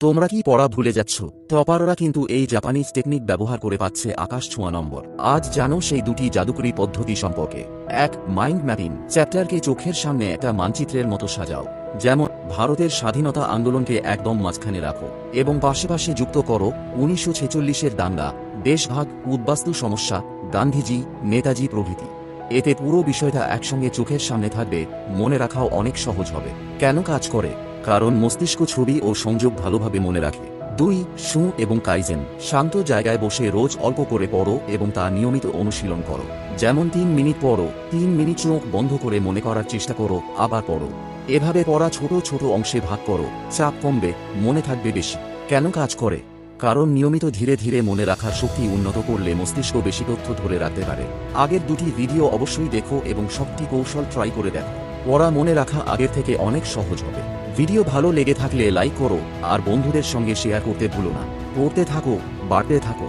তোমরা কি পড়া ভুলে যাচ্ছ? টপাররা কিন্তু এই জাপানিজ টেকনিক ব্যবহার করে পাচ্ছে আকাশ ছোঁয়া নম্বর। আজ জানো সেই দুটি জাদুকরী পদ্ধতি সম্পর্কে। এক, মাইন্ড ম্যাপিং। চ্যাপ্টারকে চোখের সামনে একটা মানচিত্রের মতো সাজাও। যেমন ভারতের স্বাধীনতা আন্দোলনকে একদম মাঝখানে রাখো এবং পাশে পাশে যুক্ত করো 1946-এর দাঙ্গা, দেশভাগ, উদ্বাস্তু সমস্যা, গান্ধীজি, নেতাজি প্রভৃতি। এতে পুরো বিষয়টা একসঙ্গে চোখের সামনে থাকবে, মনে রাখাও অনেক সহজ হবে। কেন কাজ করে? কারণ মস্তিষ্ক ছবি ও সংযোগ ভালোভাবে মনে রাখে। 2, শু এবং কাইজেন। শান্ত জায়গায় বসে রোজ অল্প করে পড়ো এবং তা নিয়মিত অনুশীলন করো। যেমন 3 মিনিট পড়ো, 3 মিনিট চোখ বন্ধ করে মনে করার চেষ্টা করো, আবার পড়ো। এভাবে পড়া ছোট ছোট অংশে ভাগ করো, চাপ কমবে, মনে থাকবে বেশি। কেন কাজ করে? কারণ নিয়মিত ধীরে ধীরে মনে রাখার শক্তি উন্নত করলে মস্তিষ্ক বেশি তথ্য ধরে রাখতে পারে। আগের দুটি ভিডিও অবশ্যই দেখো এবং সবটি কৌশল ট্রাই করে দেখো। পড়া মনে রাখা আগের থেকে অনেক সহজ হবে। ভিডিও ভালো লেগে থাকলে লাইক করো আর বন্ধুদের সঙ্গে শেয়ার করতে ভুলো না। পড়তে থাকো, বাড়তে থাকো।